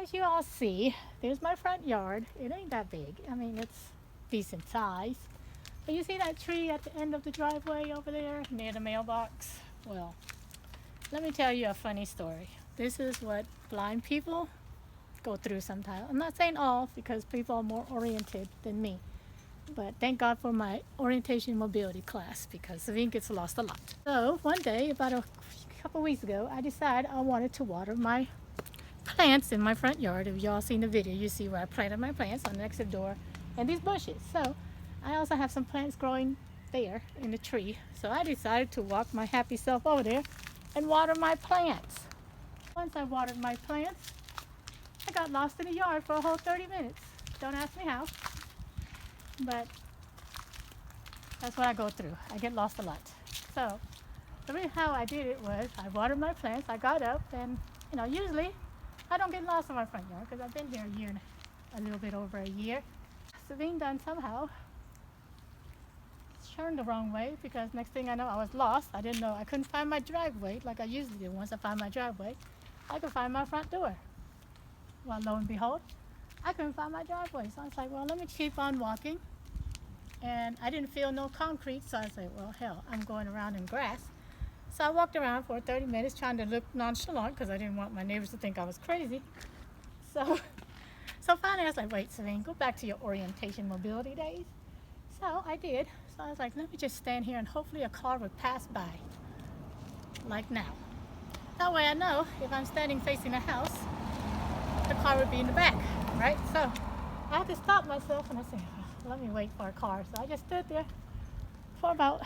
as you all see, there's my front yard. It ain't that big. I mean, it's decent size. But you see that tree at the end of the driveway over there near the mailbox? Well, let me tell you a funny story. This is what blind people go through sometimes. I'm not saying all, because people are more oriented than me. But thank God for my orientation mobility class, because Savine gets lost a lot. So one day, about a couple weeks ago, I decided I wanted to water my plants in my front yard. If y'all seen the video, you see where I planted my plants on the exit door and these bushes. So I also have some plants growing there in the tree. So I decided to walk my happy self over there and water my plants. Once I watered my plants, I got lost in the yard for a whole 30 minutes. Don't ask me how, but that's what I go through. I get lost a lot. So the reason how I did it was I watered my plants. I got up, and usually I don't get lost in my front yard because I've been here a year and a little bit over a year. Savine done somehow turned the wrong way, because next thing I know I was lost. I didn't know, I couldn't find my driveway like I usually do. Once I find my driveway, I could find my front door. Well, lo and behold, I couldn't find my driveway. So I was like, well, let me keep on walking. And I didn't feel no concrete, so I said, well, hell, I'm going around in grass. So I walked around for 30 minutes trying to look nonchalant, because I didn't want my neighbors to think I was crazy. So finally I was like, wait, Savine, go back to your orientation mobility days. So I did. So I was like, let me just stand here and hopefully a car would pass by, like now. That way I know if I'm standing facing a house, the car would be in the back, right? So I had to stop myself, and I said, oh, let me wait for a car. So I just stood there for about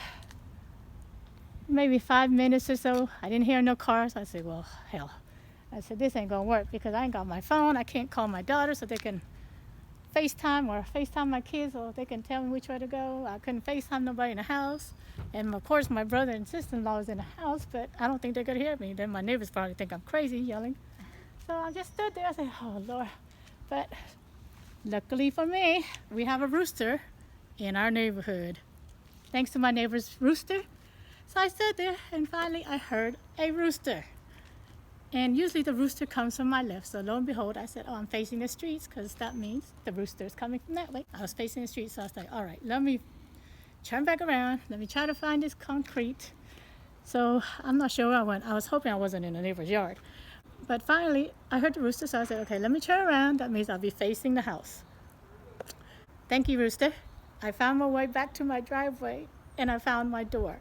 maybe 5 minutes or so. I didn't hear no cars. I said, well, hell. I said, this ain't gonna work, because I ain't got my phone. I can't call my daughter so they can FaceTime my kids so they can tell me which way to go. I couldn't FaceTime nobody in the house. And of course my brother and sister-in-law was in the house, but I don't think they could hear me. Then my neighbors probably think I'm crazy yelling. So I just stood there. I said, oh Lord. But luckily for me, we have a rooster in our neighborhood. Thanks to my neighbor's rooster. So I stood there, and finally I heard a rooster. And usually the rooster comes from my left. So lo and behold, I said, oh, I'm facing the streets, because that means the rooster is coming from that way. I was facing the streets, so I was like, all right, let me turn back around. Let me try to find this concrete. So I'm not sure where I went. I was hoping I wasn't in a neighbor's yard. But finally, I heard the rooster, so I said, okay, let me turn around. That means I'll be facing the house. Thank you, rooster. I found my way back to my driveway, and I found my door.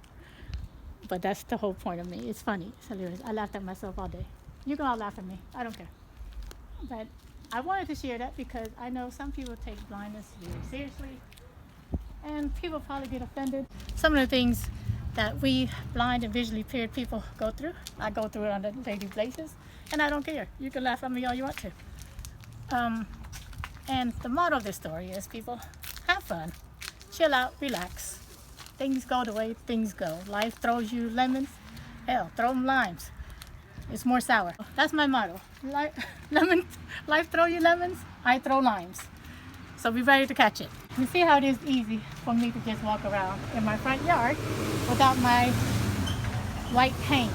But that's the whole point of me. It's funny. It's hilarious. I laughed at myself all day. You can all laugh at me. I don't care. But I wanted to share that because I know some people take blindness very seriously, and people probably get offended. Some of the things that we blind and visually impaired people go through, I go through it on a daily basis, and I don't care. You can laugh at me all you want to. And the motto of this story is, people, have fun, chill out, relax. Things go the way things go. Life throws you lemons. Hell, throw them limes. It's more sour. That's my motto. Life throw you lemons, I throw limes. So be ready to catch it. You see how it is easy for me to just walk around in my front yard without my white cane.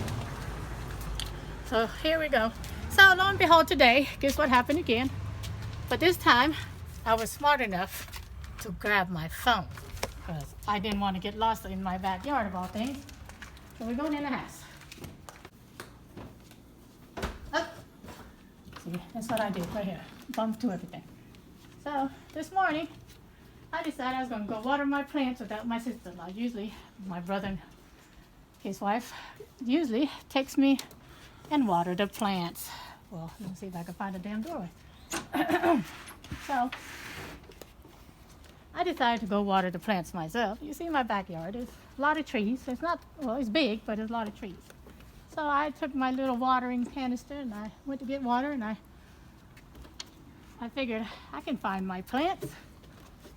So here we go. So lo and behold, today, guess what happened again? But this time, I was smart enough to grab my phone, because I didn't want to get lost in my backyard of all things. So we're going in the house. Up. See, that's what I did right here. Bump to everything. So this morning, I decided I was going to go water my plants without my sister-in-law. Usually, my brother and his wife usually takes me and water the plants. Well, let me see if I can find a damn doorway. So I decided to go water the plants myself. You see my backyard, there's a lot of trees. It's not, well, it's big, but there's a lot of trees. So I took my little watering canister and I went to get water, and I figured I can find my plants.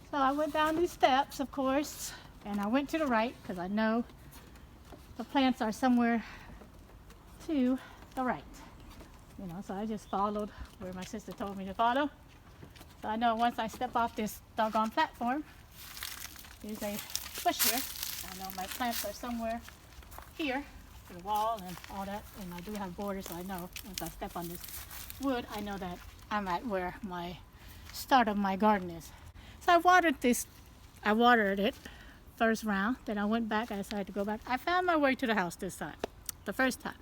So I went down these steps, of course, and I went to the right because I know the plants are somewhere to the right. So I just followed where my sister told me to follow. So I know once I step off this doggone platform, there's a bush here. I know my plants are somewhere here, to the wall and all that. And I do have borders, so I know once I step on this wood, I know that I'm at where my start of my garden is. So I watered it first round, then I went back, I decided to go back. I found my way to the house this time, the first time.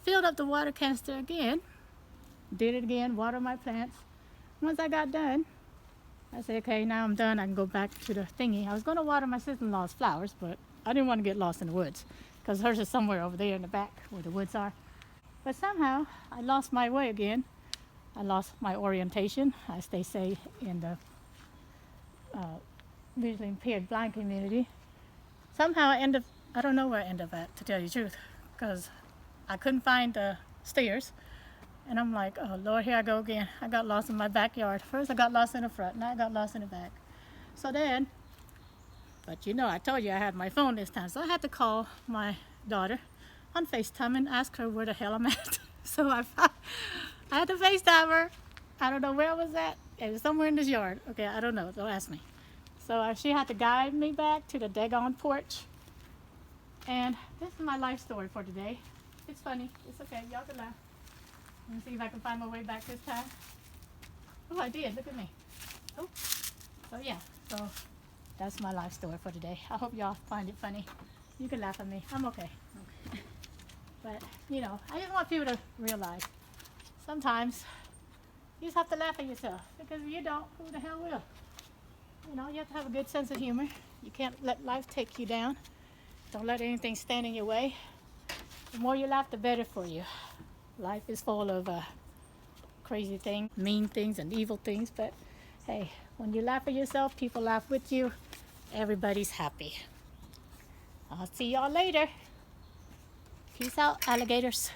Filled up the water canister again, did it again, water my plants. Once I got done, I said, okay, now I'm done, I can go back to the thingy. I was gonna water my sister-in-law's flowers, but I didn't want to get lost in the woods, because hers is somewhere over there in the back where the woods are. But somehow, I lost my way again. I lost my orientation, as they say in the visually impaired blind community. Somehow I don't know where I ended up at, to tell you the truth, because I couldn't find the stairs. And I'm like, oh Lord, here I go again. I got lost in my backyard. First I got lost in the front, now I got lost in the back. So then, but you know, I told you I had my phone this time, so I had to call my daughter on FaceTime and ask her where the hell I'm at. So I had to FaceTime her. I don't know where I was at. It was somewhere in this yard. Okay, I don't know, don't ask me. So she had to guide me back to the daggone porch. And this is my life story for today. It's funny, it's okay, y'all can laugh. Let me see if I can find my way back this time. Oh, I did, look at me. Oh, so yeah, so that's my life story for today. I hope y'all find it funny. You can laugh at me, I'm okay. But, you know, I just want people to realize sometimes you just have to laugh at yourself, because if you don't, who the hell will? You know, you have to have a good sense of humor. You can't let life take you down. Don't let anything stand in your way. The more you laugh, the better for you. Life is full of crazy things, mean things, and evil things, but hey, when you laugh at yourself, people laugh with you. Everybody's happy. I'll see y'all later. Peace out, alligators.